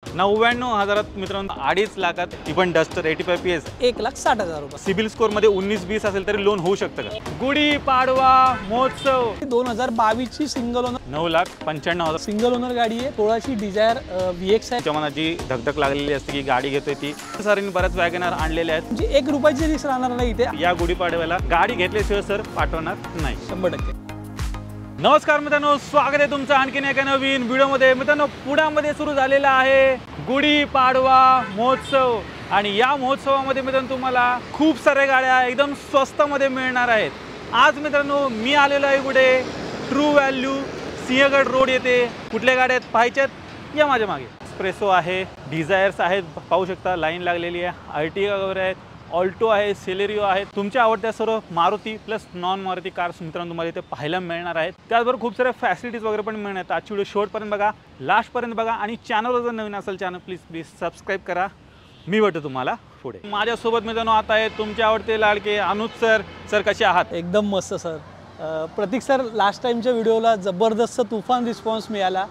99,000 मित्रांनो 2.5 लाखात ती पण डस्टर 85 PS 1,60,000 रुपये। सिबिल स्कोर मध्ये 19-20 असेल तरी लोन होऊ शकतं का? गुढी पाडवा महोत्सव 2022 ची सिंगल ओनर 9,95,000 सिंगल ओनर गाडी आहे। 16ची डिझायर VX आहे। जमानाची धगधग लागलेली असते की गाडी घेतोय ती सरांनी बऱ्याच वॅगनर आणलेले आहेत। म्हणजे 1 रुपयाची रिस्क राहणार नाही इथे। या गुढी पाडव्याला गाडी घेतल्याशिवाय सर पाठवणार नाही 100%। नमस्कार मित्रांनो, स्वागत आहे तुमचं आणखीन एका नवीन व्हिडिओमध्ये। मित्रांनो, पुण्यामध्ये सुरू झालेला आहे गुढी पाडवा महोत्सव आणि या महोत्सवामध्ये मित्रांनो तुम्हाला खूप साऱ्या गाड्या एकदम स्वस्तामध्ये मिळणार आहेत। आज मित्रांनो मी आलेलो आहे कुठे? ट्रू व्हॅल्यू सिंहगड रोड येथे। कुठल्या गाड्या आहेत पाहायच्यात या माझ्या मागे। एक्सप्रेसो आहे, डिझायर्स आहेत, पाहू शकता लाईन लागलेली आहे। अर्टिगा वगैरे आहेत, ऑल्टो आहे, सेलेरियो आहे। तुमच्या आवडत्या सर्व Maruti plus non Maruti cars मित्रांनो तुम्हाला इथे पाहायला मिळणार आहेत। त्याचबरोबर खूप साऱ्या फॅसिलिटीज वगैरे पण मिळणार आहेत। आजची व्हिडिओ शेवटपर्यंत बघा, लास्टपर्यंत बघा आणि चॅनलवर जर नवीन असेल चॅनल प्लीज सबस्क्राईब करा। मी भेटतो तुम्हाला पुढे। माझ्यासोबत मित्रांनो आता आहे तुमचे आवडते लाडके अनुज सर। सर कसे आहात? एकदम मस्त सर। प्रतीक सर, लास्ट टाइमच्या व्हिडिओला जबरदस्त तुफान रिस्पॉन्स मिळाला।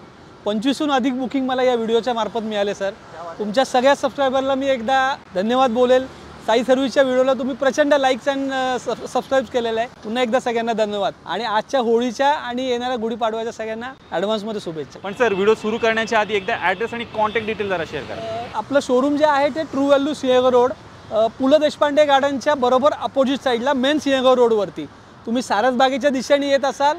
25हून अधिक बुकिंग मला या व्हिडिओच्या मार्फत मिळाले सर। तुमच्या सगळ्या सबस्क्रायबरला मी एकदा धन्यवाद बोलेल। साई सर्व्हिसच्या व्हिडिओला तुम्ही प्रचंड लाईक्स अँड सबस्क्राईब केलेलं आहे। पुन्हा एकदा सगळ्यांना धन्यवाद आणि आजच्या होळीच्या आणि येणाऱ्या गुढीपाडव्याच्या सगळ्यांना ॲडव्हान्समध्ये शुभेच्छा। पण सर व्हिडिओ सुरू करण्याच्या आधी एकदा ॲड्रेस आणि कॉन्टॅक्ट डिटेल जरा शेअर करा। आपलं शोरूम जे आहे ते ट्रू व्हॅल्यू सिंहगड रोड, पु ल देशपांडे गार्डनच्या बरोबर अपोजिट साईडला मेन सिंहगड रोडवरती। तुम्ही सारसबागेच्या दिशेने येत असाल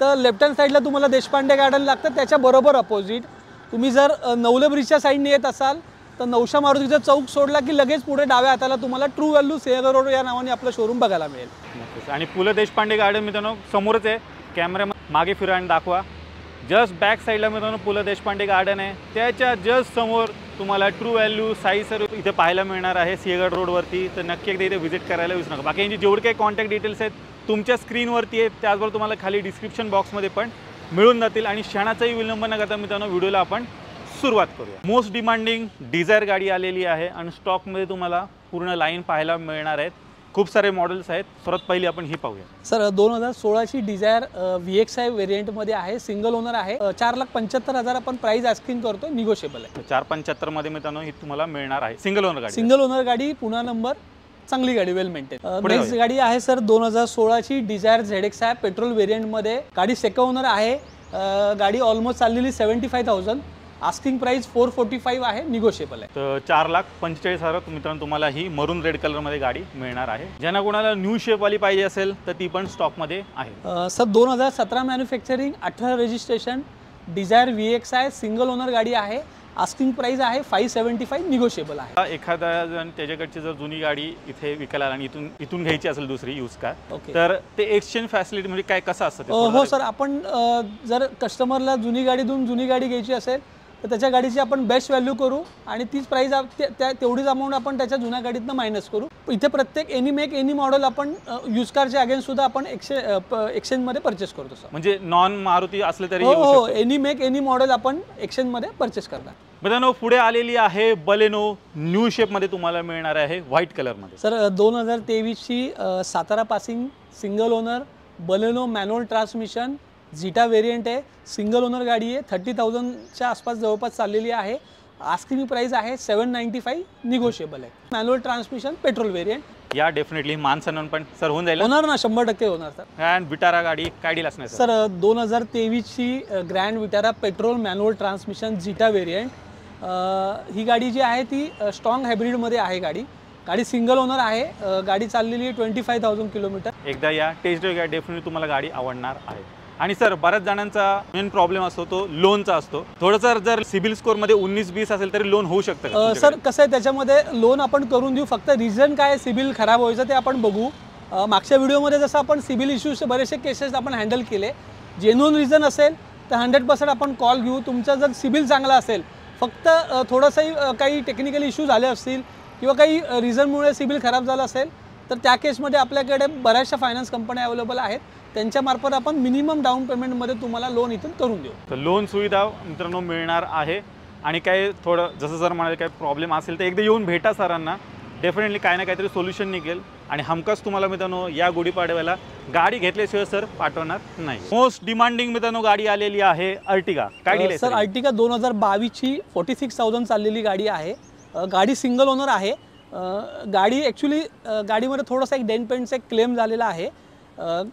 तर लेफ्ट हँड साईडला तुम्हाला देशपांडे गार्डन लागतं, त्याच्या बरोबर अपोजिट। तुम्ही जर नवले ब्रिजच्या साईडने येत असाल तर नवशा मारुतीचा चौक सोडला की लगेच पुढे डाव्या हाताला तुम्हाला ट्रू व्हॅल्यू सिंहगड रोड या नावाने आपलं शोरूम बघायला मिळेल। आणि पु ल देशपांडे गार्डन मित्रांनो समोरच आहे। कॅमेरा मागे फिरा आणि दाखवा। जस्ट बॅक साईडला मित्रांनो पु ल देशपांडे गार्डन आहे, त्याच्या जस्ट समोर तुम्हाला ट्रू व्हॅल्यू साई सर्व्हिस इथे पाहायला मिळणार आहे सिंहगड रोडवरती। तर नक्की एकदा इथे व्हिजिट करायला विसरू नका। बाकी यांची जेवढे काही कॉन्टॅक्ट डिटेल्स आहेत तुमच्या स्क्रीनवरती आहेत, त्याचबरोबर तुम्हाला खाली डिस्क्रिप्शन बॉक्समध्ये पण मिळून जातील। आणि क्षणाचाही विलंब न करता मित्रांनो व्हिडिओला आपण सुरुवात करूया। मोस्ट डिमांडिंग डिझायर गाडी आलेली आहे आणि स्टॉकमध्ये तुम्हाला पूर्ण लाईन पाहायला मिळणार आहेत। खूप सारे मॉडेल्स आहेत। सर्वात पहिली आपण ही पाहूया सर। 2016ची डिझायर VX आहे, व्हेरियंटमध्ये आहे, सिंगल ओनर आहे। 4,75,000 आपण प्राइस आस्किंग करतो, निगोशिएबल आहे। 475 मध्ये मित्रांनो ही तुम्हाला मिळणार आहे सिंगल ओनर गाडी। सिंगल ओनर गाडी, पुन्हा नंबर, चांगली गाडी, वेल मेंटेन। नेक्स्ट गाडी आहे सर 2016ची डिझायर ZX आहे, पेट्रोल व्हेरियंटमध्ये। गाडी सेकंड ओनर आहे। गाडी ऑलमोस्ट चाललेली 75,000, आस्किंग प्राइस 445 आहे, निगोशिएबल आहे। तर 4,45,000 मित्रांनो तुम्हाला ही मरून रेड कलर मध्ये गाडी मिळणार आहे। ज्यांना कोणाला न्यू शेप वाली पाहिजे असेल तर ती पण स्टॉक मध्ये आहे। Sir 2017 manufacturing, 18 registration, Dzire VX आहे, सिंगल ओनर गाडी आहे। आस्किंग प्राइस आहे 575, निगोशिएबल आहे। एखादा जण त्याच्याकडची जर जुनी गाडी इथे विकायला आणि इथून घ्यायची असेल दुसरी यूज कार, ओके, तर ते एक्सचेंज फॅसिलिटी म्हणजे काय कसं असतं? हो सर, आपण जर कस्टमरला जुनी गाडी देऊन जुनी गाडी घ्यायची असेल तर त्याच्या गाडीची आपण बेस्ट व्हॅल्यू करू आणि तीच प्राइस तेवढीच अमाऊंट आपण त्याच्या जुन्या गाडीतनं मायनस करू। इथे प्रत्येक एनी मेक एनी मॉडेल आपण यूज कारच्या अगेन्स्ट सुद्धा आपण एक्सचेंजमध्ये परचेस करतो सर। म्हणजे नॉन मारुती असले तरी हो, एनी मेक एनी मॉडेल आपण एक्सचेंजमध्ये परचेस करणार। मित्रांनो पुढे आलेली आहे बलेनो, न्यू शेपमध्ये तुम्हाला मिळणार आहे व्हाईट कलरमध्ये। सर 2023ची Satara passing, single owner, Baleno manual transmission, Zeta variant आहे, सिंगल ओनर गाडी आहे। 30,000च्या आसपास जवळपास चाललेली आहे। आस्किंग प्राइस आहे 795, निगोशिएबल आहे। Manual transmission, petrol variant. या डेफिनेटली मानसनन पण सर होऊन जाईल, होणार ना, 100% होणार सर। अँड विटारा गाडी काय डील असणार सर? 2023ची Grand Vitara petrol manual transmission Zeta variant. ही गाडी जी आहे ती स्ट्रॉंग हायब्रिडमध्ये आहे। गाडी सिंगल ओनर आहे। गाडी चाललेली आहे 25,000 किलोमीटर। एकदा या टेस्ट ड्राइव्ह घ्या, डेफिनेटली तुम्हाला गाडी आवडणार आहे। आणि सर बऱ्याच जणांचा मेन प्रॉब्लेम असतो तो लोनचा असतो। थोडंसं जर सिबिल स्कोर मध्ये 19-20 असेल तरी लोन होऊ शकतं का? सर कसं आहे, त्याच्यामध्ये लोन आपण करून देऊ, फक्त रिझन काय सिबिल खराब व्हायचं ते आपण बघू। मागच्या व्हिडिओमध्ये जसं आपण सिबिल इश्यूज बरेचसे केसेस आपण हँडल केले। जेन्युइन रिझन असेल तर 100% आपण कॉल घेऊ। तुमचा जर सिबिल चांगला असेल, फक्त थोडंसंही काही टेक्निकल इश्यू झाले असतील किंवा काही रिझनमुळे सिबिल खराब झाला असेल तर त्या केसमध्ये आपल्याकडे बऱ्याचशा फायनान्स कंपन्या अवेलेबल आहेत, त्यांच्यामार्फत आपण मिनिमम डाऊन पेमेंटमध्ये तुम्हाला लोन इथून करून देऊ। तर लोन सुविधा मित्रांनो मिळणार आहे। आणि काय थोडं जसं सर म्हणाले काय प्रॉब्लेम असेल तर एकदा येऊन भेटा सरांना, डेफिनेटली काय ना काहीतरी सोल्युशन निघेल आणि हमखास तुम्हाला मित्रांनो या गुढीपाडव्याला गाडी घेतल्याशिवाय सर पाठवणार नाही. मोस्ट डिमांडिंग मित्रांनो गाडी आलेली आहे अर्टिगा. काय डील आहे सर? अर्टिगा 2022 ची 46,000 चाललेली गाडी आहे. गाडी सिंगल ओनर आहे. गाडी ॲक्च्युली गाडीमध्ये थोडासा एक डेंट पेंटचा एक क्लेम झालेला आहे,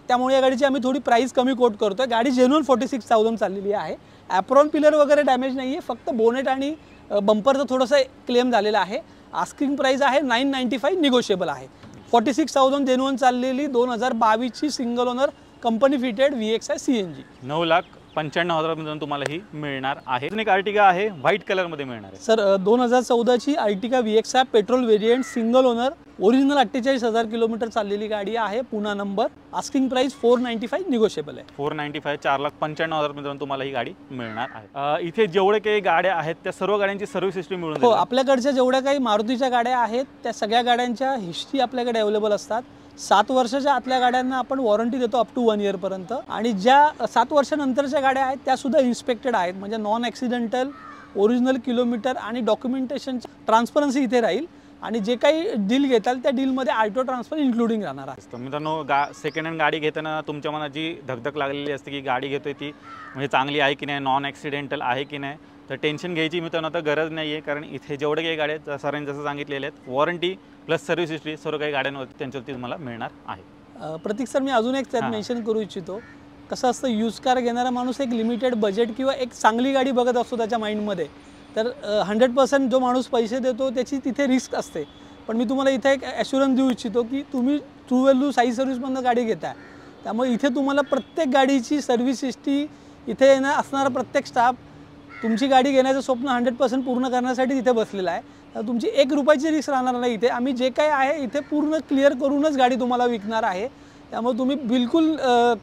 त्यामुळे या गाडीची आम्ही थोडी प्राईस कमी कोट करतो आहे. गाडी जेन्युइन 46,000 चाललेली आहे. ॲप्रॉन पिलर वगैरे डॅमेज नाही आहे, फक्त बोनेट आणि बंपरचं थोडंसं क्लेम झालेलं आहे. आस्किंग प्राईस आहे 995, निगोशिएबल आहे. 46,000 जेन्युइन चाललेली 2022 ची single owner company fitted VXI CNG. 9,95,000 मित्रांनो तुम्हाला ही मिळणार आहे. एक अर्टिगा आहे व्हाईट कलर मध्ये मिळणार आहे. सर 2014 ची Ertiga VXI petrol variant single owner, original 48,000 kilometre चाललेली गाडी आहे. पुन्हा नंबर. आस्किंग प्राइस 495, निगोशिएबल आहे. 495, 4,95,000 मित्रांनो तुम्हाला ही गाडी मिळणार आहे. इथे जेवढे काही गाड्या आहेत त्या सर्व गाड्यांची सर्व्हिस हिस्ट्री मिळून हो, आपल्याकडच्या जेवढ्या काही मारुतीच्या गाड्या आहेत त्या सगळ्या गाड्यांच्या हिस्ट्री आपल्याकडे अवेलेबल असतात. 7 वर्षाच्या आतल्या गाड्यांना आपण वॉरंटी देतो अप टू 1 इयरपर्यंत, आणि ज्या 7 वर्षानंतरच्या गाड्या आहेत त्या सुद्धा इन्स्पेक्टेड आहेत, म्हणजे नॉन ॲक्सिडेंटल, ओरिजिनल किलोमीटर आणि डॉक्युमेंटेशन ट्रान्सपरन्सी इथे राहील. आणि जे काही डील घेताल त्या डीलमध्ये ऑटो ट्रान्सफर इन्क्लुडिंग राहणार आहे. मित्रांनो सेकंड हँड गाडी घेताना तुमच्या मनात जी धकधक लागलेली असते की गाडी घेतोय ती म्हणजे चांगली आहे की नाही, नॉन ॲक्सिडेंटल आहे की नाही, तर टेन्शन घ्यायची मित्रांनो आता गरज नाही आहे. कारण इथे जेवढे काही गाड्या आहेत सरांनी जसं सांगितलेले आहेत, वॉरंटी प्लस सर्व्हिस हिस्ट्री सर्व काही गाड्यांवरती त्यांच्यावरती तुम्हाला मिळणार आहे. प्रतीक सर, मी अजून एक त्यात मेन्शन करू इच्छितो. कसं असतं, यूज कार घेणारा माणूस एक लिमिटेड बजेट किंवा एक चांगली गाडी बघत असतो त्याच्या माइंडमध्ये, तर 100% जो माणूस पैसे देतो त्याची तिथे रिस्क असते. पण मी तुम्हाला इथे एक ॲश्युरन्स देऊ इच्छितो की तुम्ही ट्रू व्हॅल्यू साई सर्व्हिसमधून गाडी घेताय, त्यामुळे इथे तुम्हाला प्रत्येक गाडीची सर्व्हिस हिस्ट्री, इथे येणार असणारा प्रत्येक स्टाफ तुमची गाडी घेण्याचं स्वप्न 100% पूर्ण करण्यासाठी तिथे बसलेला आहे. तर तुमची 1 रुपयाची रिस्क राहणार नाही इथे. आम्ही जे काही आहे इथे पूर्ण क्लिअर करूनच गाडी तुम्हाला विकणार आहे. त्यामुळे तुम्ही बिलकुल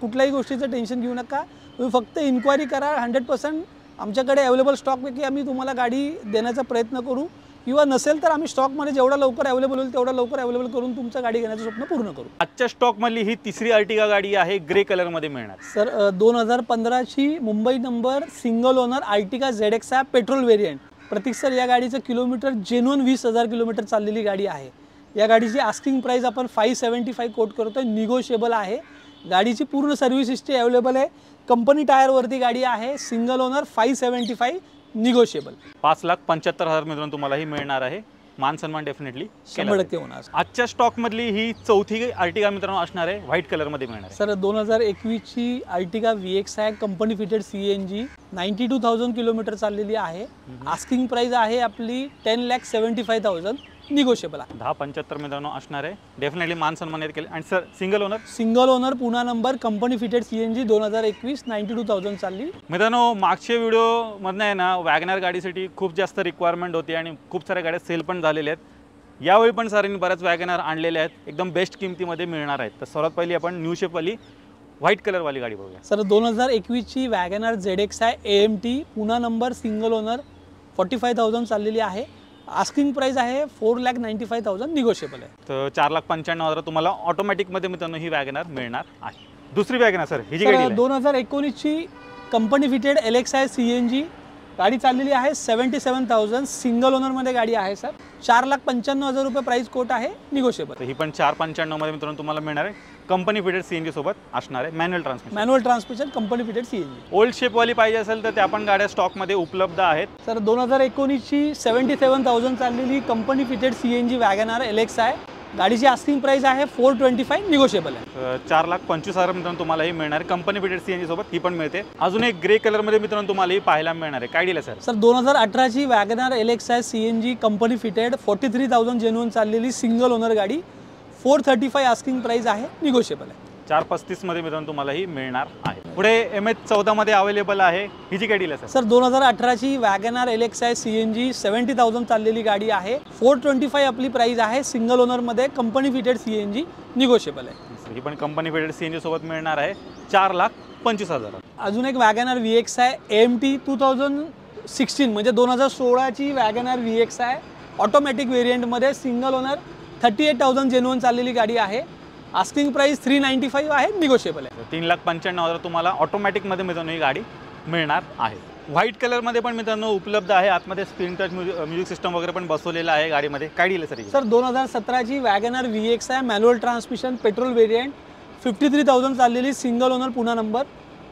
कुठल्याही गोष्टीचं टेन्शन घेऊ नका. तुम्ही फक्त इन्क्वायरी करा. 100% आमच्याकडे अवेलेबल स्टॉकपैकी आम्ही तुम्हाला गाडी देण्याचा प्रयत्न करू, किंवा नसेल तर आम्ही स्टॉकमध्ये जेवढा लवकर अवेलेबल होईल तेवढा लवकर अवेलेबल करून तुमचं गाडी घेण्याचं स्वप्न पूर्ण करू. आजच्या स्टॉकमधली ही तिसरी अर्टिगा गाडी आहे, ग्रे कलरमध्ये मिळणार. सर 2015 ची Mumbai number single owner Ertiga ZXI petrol variant. Prateek sir, या गाडीचं किलोमीटर जेन्युइन 20,000 किलोमीटर चाललेली गाडी आहे. या गाडीची आस्किंग प्राइस आपण 575 कोट करतोय, निगोशिएबल आहे. गाडीची पूर्ण सर्व्हिस हिस्ट्री अवेलेबल आहे. कंपनी टायरवरती गाडी आहे. Single owner, 575, negotiable. 5,75,000 मित्रांनो तुम्हाला ही मिळणार आहे. मान सन्मान डेफिनेटली 100% होणार. आजच्या स्टॉकमधली ही चौथी अर्टिगा मित्रांनो असणार आहे, व्हाईट कलरमध्ये मिळणार आहे. सर 2021 ची Ertiga VXI company fitted CNG, 92,000 kilometre चाललेली आहे. आस्किंग प्राइस आहे आपली 10,75,000, निगोशिएबल आहे. 10,75 मित्रांनो असणार आहे. डेफिनेटली मान सन्मान केले. आणि सर सिंगल ओनर पुन्हा नंबर कंपनी फिटेड CNG 2021, 92,000 चालली. मित्रांनो मागच्या व्हिडिओमधनं आहे ना वॅगनर गाडीसाठी खूप जास्त रिक्वायरमेंट होती आणि खूप साऱ्या गाड्या सेल पण झालेल्या आहेत. यावेळी पण सरांनी बऱ्याच वॅगनर आणलेले आहेत, एकदम बेस्ट किमतीमध्ये मिळणार आहेत. तर सर्वात पहिली आपण न्यू शेपवाली व्हाईट कलरवाली गाडी बघूया. सर 2021 ची वॅगनर ZXI AMT पुन्हा नंबर सिंगल ओनर, 45,000 चाललेली आहे. आस्किंग प्राइस आहे 4,95,000, निगोशिएबल आहे. तर 4,95,000 तुम्हाला ऑटोमॅटिकमध्ये मित्रांनो ही वॅगनर मिळणार आहे. दुसरी वॅगनर सर ही जी गाडी 2019 ची कंपनी फिटेड LXI CNG गाडी चाललेली आहे. 77,000, सिंगल ओनरमध्ये गाडी आहे सर. 4,95,000 रुपये प्राइस कोट आहे, निगोशिएबल. ही पण 4,95 मध्ये मित्रांनो तुम्हाला मिळणार आहे. कंपनी फिटेड CNG सोबत असणार आहे. Manual transmission company fitted CNG. Old शेपवाली पाहिजे असेल तर त्या पण गाड्या स्टॉकमध्ये उपलब्ध आहेत. सर 2019 ची 77,000 चाललेली company fitted CNG WagonR LXI, गाडीची आस्किंग प्राइस आहे 425, निगोशिएबल आहे. 4,25,000 मित्रांनो तुम्हाला ही मिळणार आहे. कंपनी फिटेड CNG सोबत ही पण मिळते. अजून एक ग्रे कलरमध्ये मित्रांनो तुम्हाला ही पाहायला मिळणार आहे. काय डील आहे सर? 2018 ची WagonR LXI CNG company fitted 43,000 genuine चाललेली सिंगल ओनर गाडी, 435 आस्किंग प्राइस आहे, निगोशिएबल आहे. 435 मध्ये मित्रांनो तुम्हाला ही मिळणार आहे. पुढे MH14 मध्ये अवेलेबल आहे. ही जी गाडी आहे सर 2018 ची वॅगनर LXI CNG 70,000 चाललेली गाडी आहे. 425 आपली प्राइस आहे. सिंगल ओनर मध्ये कंपनी फिटेड CNG, निगोशिएबल आहे. ही पण कंपनी फिटेड CNG सोबत मिळणार आहे. 4,25,000. अजून एक वॅगनर VXI AMT 2016 म्हणजे 2016 ची वॅगनर VXI ऑटोमॅटिक व्हेरियंटमध्ये सिंगल ओनर, 38,000 जेन्युइन चाललेली गाडी आहे. आस्किंग प्राइस 395 आहे, निगोशिएबल आहे. 3,95,000 तुम्हाला ऑटोमॅटिकमध्ये मित्रांनो ही गाडी मिळणार आहे. व्हाईट कलरमध्ये पण मित्रांनो उपलब्ध आहे. आतमध्ये स्क्रीन टच म्युझिक सिस्टम वगैरे पण बसवलेला आहे गाडीमध्ये. काय डील आहे सर? सर 2017ची वॅगनर VX आहे, मॅन्युअल ट्रान्समिशन, पेट्रोल वेरियंट, 53,000 चाललेली, सिंगल ओनर, पुन्हा नंबर.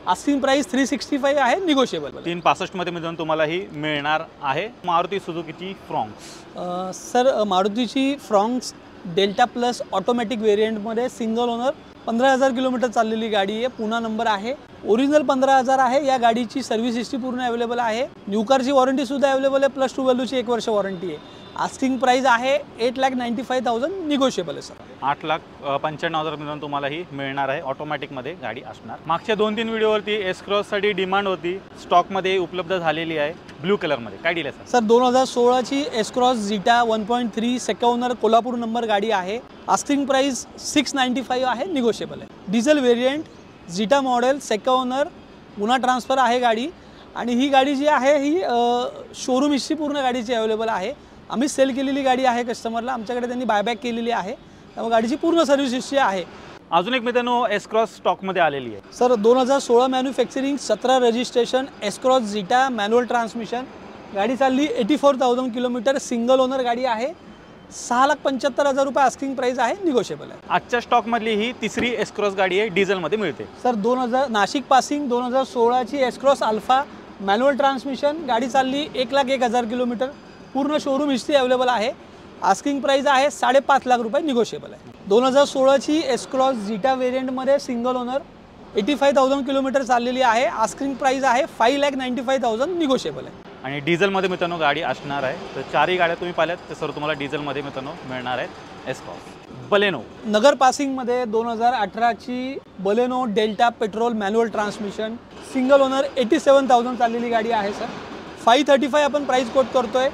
आस्किंग प्राइस 365 आहे, निगोशिएबल. 365 मध्ये मित्रांनो तुम्हाला ही मिळणार आहे. मारुती सुझुकीची फ्रॉन्क्स. सर मारुतीची फ्रॉन्क्स डेल्टा प्लस ऑटोमॅटिक वेरियंटमध्ये सिंगल ओनर, 15,000 किलोमीटर चाललेली गाडी आहे, पुन्हा नंबर आहे. ओरिजिनल 15,000 आहे. या गाडीची सर्व्हिस हिस्ट्री पूर्ण अवेलेबल आहे. न्यू कारची वॉरंटी सुद्धा अवेलेबल आहे, प्लस 2 व्हॅल्यूची 1 वर्ष वॉरंटी आहे. आस्किंग प्राइस आहे 8,95,000, निगोशिएबल आहे सर. 8,95,000 मित्रांनो तुम्हाला ही मिळणार आहे. ऑटोमॅटिकमध्ये गाडी असणार. मागच्या 2-3 व्हिडिओवरती एस क्रॉससाठी डिमांड होती, स्टॉकमध्ये उपलब्ध झालेली आहे ब्लू कलरमध्ये. काय डील आहे सर? 2016ची S Cross Zeta 1.3 second owner, Kolhapur number गाडी आहे. आस्किंग प्राइस 695 आहे, निगोशिएबल आहे. Diesel variant Zeta model, second owner, पुन्हा ट्रान्सफर आहे गाडी. आणि ही गाडी जी आहे ही शोरूम हिस्ट्री पूर्ण गाडीची अवेलेबल आहे. आम्ही सेल केलेली गाडी आहे कस्टमरला, आमच्याकडे त्यांनी बायबॅक केलेली आहे, त्यामुळे गाडीची पूर्ण सर्व्हिस हिस्ट्री आहे. अजून एक मित्रांनो एस क्रॉस स्टॉकमध्ये आलेली आहे. Sir 2016 manufacturing, 17 registration, S Cross zeta, manual transmission. गाडी चालली 84,000 किलोमीटर, सिंगल ओनर गाडी आहे. 6,75,000 रुपये आस्किंग प्राइस आहे, निगोशिएबल आहे. आजच्या स्टॉकमधली ही तिसरी एस क्रॉस गाडी आहे, डिझेलमध्ये मिळते. सर 2000 नाशिक पासिंग 2016ची S Cross Alpha, manual transmission. गाडी चालली 1,01,000 किलोमीटर, पूर्ण शोरूम हिस्ट्री अवेलेबल आहे. आस्किंग प्राइस आहे 5.5 लाख रुपये, निगोशिएबल आहे. 2016ची एस क्रॉस झिटा वेरियंटमध्ये सिंगल ओनर, 85,000 किलोमीटर चाललेली आहे. आस्किंग प्राइस आहे 5,95,000, निगोशिएबल आहे. आणि डिझेलमध्ये मित्रांनो गाडी असणार आहे. तर चारही गाड्या तुम्ही पाहिल्यात ते सर्व तुम्हाला डिझेलमध्ये मित्रांनो मिळणार आहेत. S Cross. बलेनो नगर पासिंगमध्ये 2018ची Baleno Delta petrol manual transmission, single owner, 87,000 चाललेली गाडी आहे सर. 535 आपण प्राइस कोट करतोय.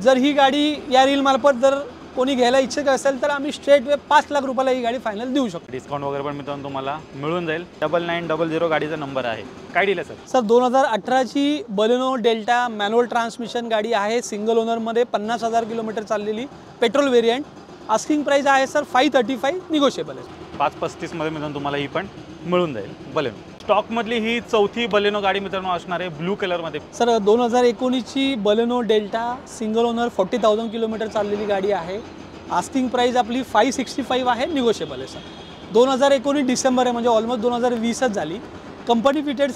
जर ही गाडी या रीलमार्फत जर कोणी घ्यायला इच्छुक असेल तर आम्ही स्ट्रेट वे 5 लाख रुपयाला ही गाडी फायनल देऊ शकतो. डिस्काउंट वगैरे पण मित्रांनो तुम्हाला मिळून जाईल. 9900 गाडीचा नंबर आहे. काय डील आहे सर? सर 2018ची बलेनो डेल्टा मॅन्युअल ट्रान्समिशन गाडी आहे, सिंगल ओनरमध्ये, 50,000 किलोमीटर चाललेली, पेट्रोल वेरियंट. आस्किंग प्राइस आहे सर 535, निगोशिएबल आहे. 535 मध्ये मित्रांनो तुम्हाला ही पण मिळून जाईल बलेनो. स्टॉकमधली ही चौथी बलेनो गाडी मित्रांनो असणार आहे ब्लू कलरमध्ये. सर 2019ची Baleno Delta single owner, 40,000 kilometre चाललेली गाडी आहे. आस्किंग प्राइस आपली 565 आहे, निगोशिएबल आहे सर. 2019 डिसेंबर आहे, म्हणजे ऑलमोस्ट 2020च झाली. कंपनी फिटेड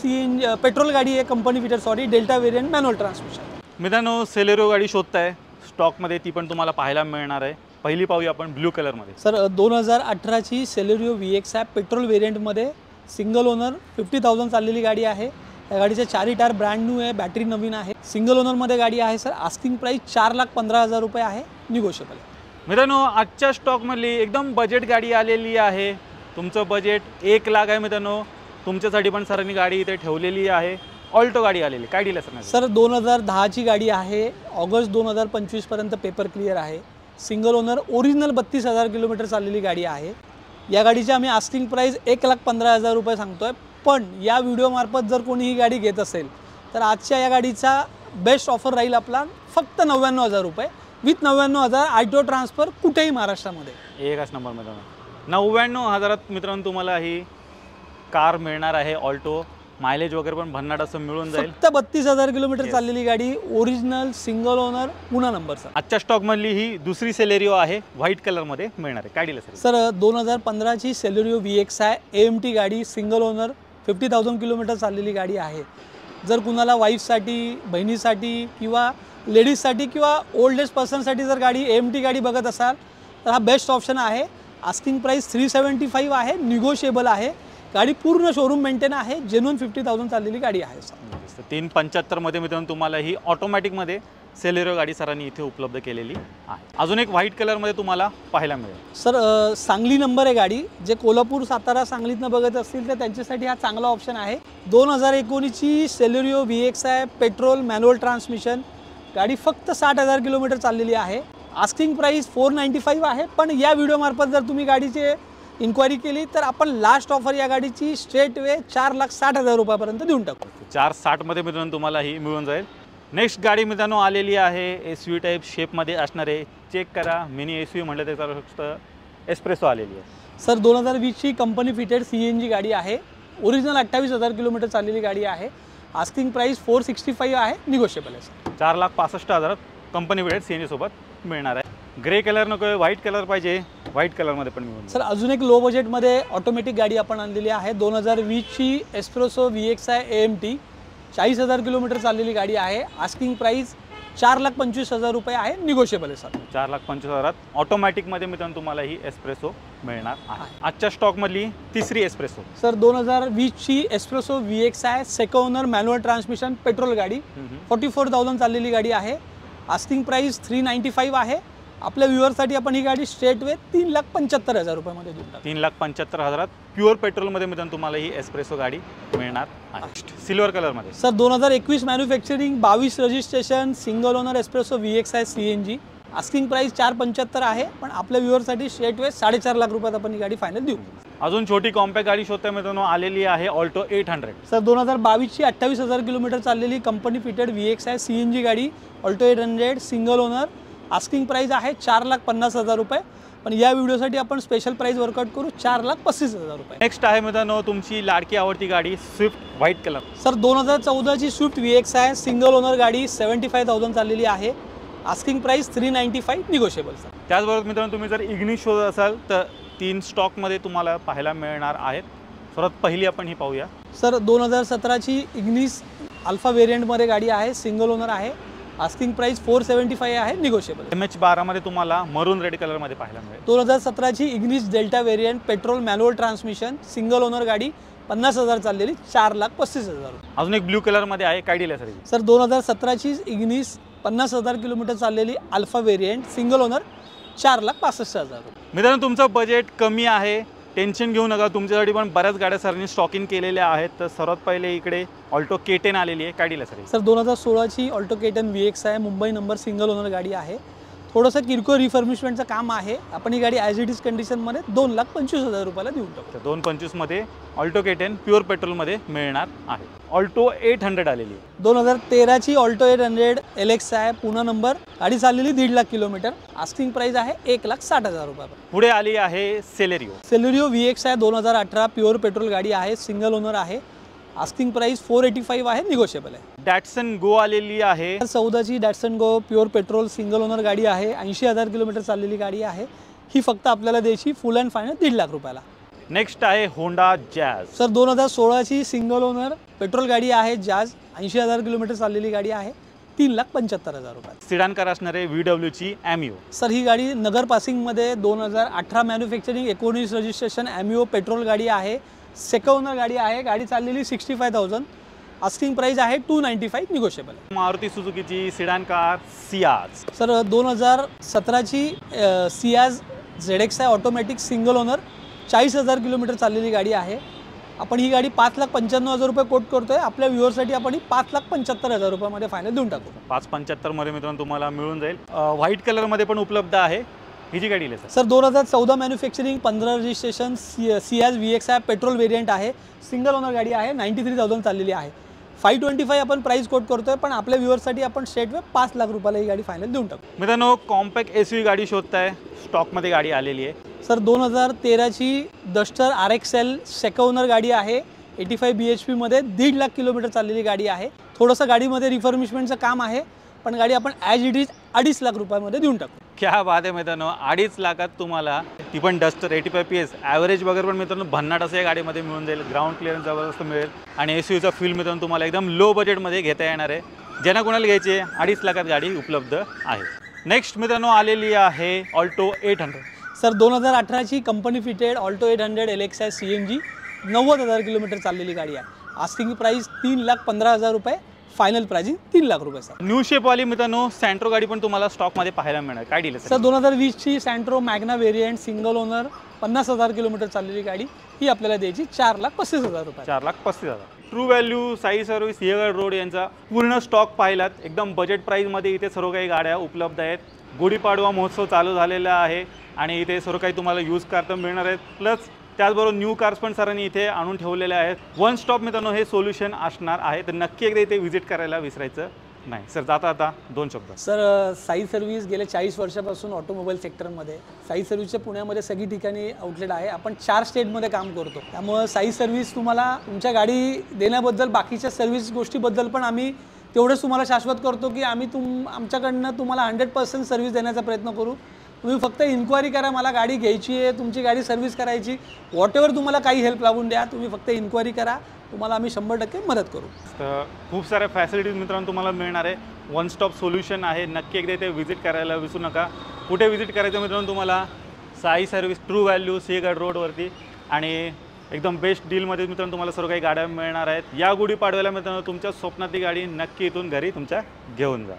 पेट्रोल गाडी आहे, company fitted delta variant, manual transmission. मित्रांनो सेलेरिओ गाडी शोधताय स्टॉकमध्ये, ती पण तुम्हाला पाहायला मिळणार आहे. पहिली पाहूया आपण ब्लू कलरमध्ये. सर 2018ची सेलेरिओ VX आहे, पेट्रोल वेरियंटमध्ये, सिंगल ओनर, 50,000 चाललेली गाडी आहे. या गाडीचे 4ही टायर ब्रँड न्यू आहे, बॅटरी नवीन आहे, सिंगल ओनरमध्ये गाडी आहे सर. आस्किंग प्राइस 4,15,000 रुपये आहे, निगोशिएबल आहे. मित्रांनो आजच्या स्टॉकमधली एकदम बजेट गाडी आलेली आहे. तुमचं बजेट 1 लाख आहे मित्रांनो, तुमच्यासाठी पण सरांनी गाडी इथे ठेवलेली आहे. ऑल्टो गाडी आलेली. काय डील आहे सर? 2010ची गाडी आहे, ऑगस्ट 2025 पर्यंत पेपर क्लिअर आहे, सिंगल ओनर, ओरिजिनल, 32,000 किलोमीटर चाललेली गाडी आहे. या गाडीची आम्ही आस्किंग प्राइस 1,15,000 रुपये सांगतोय. पण या व्हिडिओमार्फत जर कोणी ही गाडी घेत असेल तर आजच्या या गाडीचा बेस्ट ऑफर राहील आपला फक्त 99,000 रुपये, विथ 99,000 ऑटो ट्रान्सफर कुठेही महाराष्ट्रामध्ये. एकच नंबर मित्रांनो, 99,000 मित्रांनो तुम्हाला ही कार मिळणार आहे. ऑल्टो मायलेज वगैरे पण भन्नाट असं मिळून जाईल. फक्त 32,000 किलोमीटर चाललेली गाडी, ओरिजिनल, सिंगल ओनर, पुन्हा नंबर सर. आजच्या स्टॉकमधली ही दुसरी सेलेरिओ आहे, व्हाईट कलरमध्ये मिळणार आहे. काय डील आहे सर? 2015ची सेलेरिओ VX आहे, AMT गाडी, सिंगल ओनर, 50,000 किलोमीटर चाललेली गाडी आहे. जर कुणाला वाईफसाठी, बहिणीसाठी किंवा लेडीजसाठी किंवा ओल्ड एज पर्सनसाठी जर गाडी AMT गाडी बघत असाल तर हा बेस्ट ऑप्शन आहे. आस्किंग प्राइस 375 आहे, निगोशिएबल आहे. गाडी पूर्ण शोरूम मेंटेन आहे, जेन्युइन 50,000 चाललेली गाडी आहे सर. 375 मध्ये मित्रांनो तुम्हाला ही ऑटोमॅटिकमध्ये सेलेरिओ गाडी सरांनी इथे उपलब्ध केलेली आहे. अजून एक व्हाईट कलरमध्ये तुम्हाला पाहायला मिळेल. सर सांगली नंबर आहे गाडी. जे कोल्हापूर, सातारा, सांगलीतनं बघत असतील तर त्यांच्यासाठी हा चांगला ऑप्शन आहे. 2019ची सेलेरिओ VX आहे, पेट्रोल, मॅन्युअल ट्रान्समिशन. गाडी फक्त 60,000 किलोमीटर चाललेली आहे. आस्किंग प्राइस 495 आहे. पण या व्हिडिओमार्फत जर तुम्ही गाडीचे इन्क्वायरी केली तर आपण लास्ट ऑफर या गाडीची स्ट्रेट वे 4,60,000 रुपयापर्यंत देऊन टाकू. 460 मध्ये मित्रांनो तुम्हाला ही मिळून जाईल. नेक्स्ट गाडी मित्रांनो आलेली आहे, SUV टाईप शेपमध्ये असणार आहे. चेक करा, मिनी SUV म्हटलं त्याचा फक्त एस्प्रेसो आलेली आहे. सर 2020ची कंपनी फिटेड CNG गाडी आहे, ओरिजिनल 28,000 किलोमीटर चाललेली गाडी आहे. आस्किंग प्राइस 465 आहे, निगोशिएबल आहे सर. 4,65,000 कंपनी वेळेत CNG सोबत मिळणार आहे. ग्रे कलर नको आहे, व्हाईट कलर पाहिजे, व्हाईट कलरमध्ये पण मिळून सर. अजून एक लो बजेटमध्ये ऑटोमॅटिक गाडी आपण आणलेली आहे. 2020ची एस्प्रेसो VXI AMT 40,000 किलोमीटर चाललेली गाडी आहे. आस्किंग प्राइस 4,25,000 रुपये आहे, निगोशिएबल आहे सर. 4,25,000 ऑटोमॅटिकमध्ये मित्रांनो तुम्हाला ही एस्प्रेसो मिळणार आहे. आजच्या स्टॉकमधली तिसरी एस्प्रेसो सर. 2020ची S Presso VXI second owner manual transmission petrol गाडी 44,000 चाललेली गाडी आहे. आस्किंग प्राइस 395 आहे. आपल्या व्ह्युअरसाठी आपण ही गाडी स्ट्रेट वे 3,75,000 रुपयामध्ये देऊन टाकू. 3,75,000 प्युअर पेट्रोलमध्ये मित्रांनो तुम्हाला ही एस्प्रेसो गाडी मिळणार आहे. सिल्वर कलरमध्ये sir. 2021 manufacturing 22 registration single owner espresso VXI CNG. Asking price 4,75,000 आहे, पण आपल्या व्ह्युअरसाठी स्ट्रेट वे 4.5 लाख रुपयात आपण ही गाडी फायनल देऊ. अजून छोटी कॉम्पॅक्ट गाडी शोधता मित्रांनो आलेली आहे ऑल्टो 800. सर. 2022ची 28,000 किलोमीटर चाललेली कंपनी फिटेड VXI CNG गाडी Alto 800 single owner. Asking price आहे 4,50,000 रुपये, पण या व्हिडिओसाठी आपण स्पेशल प्राइस वर्कआउट करू 4,35,000 रुपये. नेक्स्ट आहे मित्रांनो तुमची लाडकी आवडती गाडी स्विफ्ट व्हाईट कलर. सर. 2014ची स्विफ्ट VXI सिंगल ओनर गाडी 75,000 चाललेली आहे. Asking price 395, negotiable sir. त्याचबरोबर मित्रांनो तुम्ही जर इग्निस शोधत असाल तर 3 स्टॉकमध्ये तुम्हाला पाहायला मिळणार आहेत. सर्वात पहिली आपण ही पाहूया. सर. 2017ची इग्निस अल्फा व्हेरियंटमध्ये गाडी आहे, सिंगल ओनर आहे. आस्किंग प्राइस 475 आहे, निगोशिएबल. MH12 मध्ये तुम्हाला मरून रेड कलरमध्ये पाहायला मिळेल. 2017ची Ignis Delta variant petrol manual transmission single owner गाडी 50,000 चाललेली 4,35,000 रुपये. अजून एक ब्ल्यू कलरमध्ये आहे, काय डील आहे सर? सर. 2017ची इग्निस 50,000 किलोमीटर चाललेली अल्फा व्हेरियंट सिंगल ओनर 4,65,000 रुपये. मित्रांनो तुमचं बजेट कमी आहे, टेन्शन घेऊ नका. तुमच्यासाठी पण बऱ्याच गाड्या सरांनी स्टॉकिंग केलेल्या आहेत. तर सर्वात पहिले इकडे ऑल्टो K10 आलेली आहे, काय डील आहे सर? सर. 2016ची Alto K10 VXI Mumbai number single owner गाडी आहे. थोडंसं किरकोळ रिफर्मिशमेंटचं काम आहे. आपण ही गाडी ॲज इट इज कंडिशनमध्ये 2,25,000 रुपयाला देऊन टाकतो. 2,25,000 ऑल्टो K10 प्युअर पेट्रोलमध्ये मिळणार आहे. ऑल्टो 800 आलेली आहे. 2013ची ऑल्टो 800 LXI पुणे नंबर गाडी चाललेली 1.5 लाख किलोमीटर. आस्किंग प्राइस आहे 1,60,000 रुपये. पुढे आली आहे Celerio. Celerio VXI 2018 pure petrol गाडी आहे, सिंगल ओनर आहे. आस्किंग प्राइस 485 आहे, निगोशिएबल आहे. डॅटसन गो आलेली आहे. 14ची डॅटसन गो प्युअर पेट्रोल सिंगल ओनर गाडी आहे, 80,000 किलोमीटर चाललेली गाडी आहे. ही फक्त आपल्याला द्यायची फुल अँड फायनल 1.5 लाख रुपयाला. नेक्स्ट आहे होंडा जॅज. सर. 2016ची सिंगल ओनर पेट्रोल गाडी आहे जॅज, 80,000 किलोमीटर चाललेली गाडी आहे, 3,75,000 रुपये. सिडान कार असणारे VWची ॲमिओ. सर. ही गाडी नगर पासिंगमध्ये 2018 मॅन्युफॅक्चरिंग 19 रजिस्ट्रेशन ॲमिओ पेट्रोल गाडी आहे, सेकंड ओनर गाडी आहे. गाडी चाललेली 65,000. आस्किंग प्राइस आहे 295, निगोशिएबल. मारुती सुझुकीची सिडान कार सियाज. सर. 2017ची Ciaz ZXI automatic single owner 40,000 kilometre चाललेली गाडी आहे. आपण ही गाडी 5,95,000 रुपये कोट करतोय. आपल्या व्ह्युअरसाठी आपण ही 5,75,000 रुपयामध्ये फायनल देऊन टाकू. 5,75 मध्ये मित्रांनो तुम्हाला मिळून जाईल. व्हाईट कलरमध्ये पण उपलब्ध आहे. ही जी गाडी आहे sir. 2014 manufacturing 15 registration Ciaz VXI petrol variant आहे, सिंगल ओनर गाडी आहे, 93,000 चाललेली आहे. 525 आपण प्राइस कोट करतोय, पण आपल्या व्ह्युअरसाठी आपण स्ट्रेट वे 5 लाख रुपयाला ही गाडी फायनल देऊन टाकू. मित्रांनो कॉम्पॅक्ट SUV गाडी शोधताय, स्टॉकमध्ये गाडी आलेली आहे. सर. 2013ची डस्टर RXL सेकंड ओनर गाडी आहे, 85 BHP मध्ये 1.5 लाख किलोमीटर चाललेली गाडी आहे. थोडंसं गाडीमध्ये रिफर्मिशमेंटचं काम आहे, पण गाडी आपण ॲज इट इज 2.5 लाख रुपयामध्ये देऊन टाकू. क्या बात आहे मित्रांनो, 2.5 लाखात तुम्हाला ती पण डस्टर 85 PS ॲव्हरेज वगैरे पण मित्रांनो भन्नाट असं या गाडीमध्ये मिळून जाईल. ग्राउंड क्लिअरन्स जबरदस्त मिळेल आणि SUVचा फील मित्रांनो तुम्हाला एकदम लो बजेटमध्ये घेता येणार आहे. ज्यांना कोणाला घ्यायची आहे 2.5 लाखात गाडी उपलब्ध आहे. नेक्स्ट मित्रांनो आलेली आहे ऑल्टो 800. सर. 2018ची company fitted Alto 800 LXI CNG 90,000 kilometre चाललेली गाडी आहे. आस्किंग प्राइस 3,15,000 रुपये, फायनल प्राइसिंग 3 लाख रुपये. सर. न्यू शेपवाली मित्रांनो सँट्रो गाडी पण तुम्हाला स्टॉकमध्ये पाहायला मिळणार, काय डील आहे सर? 2020ची Santro Magna variant single owner 50,000 kilometre चाललेली गाडी, ही आपल्याला द्यायची 4,35,000 रुपये. 4,35,000. True value, Sai service, Sinhagad road यांचा पूर्ण स्टॉक पाहिलात. एकदम बजेट प्राईजमध्ये इथे सर्व काही गाड्या उपलब्ध आहेत. गुढीपाडवा महोत्सव चालू झालेला आहे आणि इथे सर्व काही तुम्हाला यूज कार तर मिळणार आहेत. प्लस त्याचबरोबर न्यू कार्स पण सरांनी इथे आणून ठेवलेले आहेत. वन स्टॉप मित्रांनो हे सोल्युशन असणार आहे, तर नक्की एकदा इथे व्हिजिट करायला विसरायचं नाही सर, जाता आता 2 शब्द. सर, साई सर्व्हिस गेल्या 40 वर्षापासून ऑटोमोबाईल सेक्टरमध्ये, साई सर्व्हिसच्या पुण्यामध्ये सगळी ठिकाणी आउटलेट आहे. आपण 4 स्टेटमध्ये काम करतो. त्यामुळं साई सर्व्हिस तुम्हाला तुमच्या गाडी देण्याबद्दल, बाकीच्या सर्व्हिस गोष्टीबद्दल पण आम्ही तेवढंच तुम्हाला शाश्वत करतो की आम्ही आमच्याकडनं तुम्हाला 100% सर्व्हिस देण्याचा प्रयत्न करू. तुम्ही फक्त इन्क्वायरी करा, मला गाडी घ्यायची आहे, तुमची गाडी सर्व्हिस करायची, व्हॉटएव्हर तुम्हाला काही हेल्प लागून द्या, तुम्ही फक्त इन्क्वायरी करा, तुम्हाला आम्ही 100% मदत करू. तर खूप साऱ्या फॅसिलिटीज मित्रांनो तुम्हाला मिळणार आहे. वन स्टॉप सोल्युशन आहे. नक्की एकदा इथे व्हिजिट करायला विसरू नका. कुठे व्हिजिट करायचं मित्रांनो तुम्हाला? Sai service, true value, Sinhagad रोडवरती. आणि एकदम बेस्ट डीलमध्ये मित्रांनो तुम्हाला सर्व काही गाड्या मिळणार आहेत. या गुढीपाडव्याला मित्रांनो तुमच्या स्वप्नातली गाडी नक्की इथून घरी तुमच्या घेऊन जा.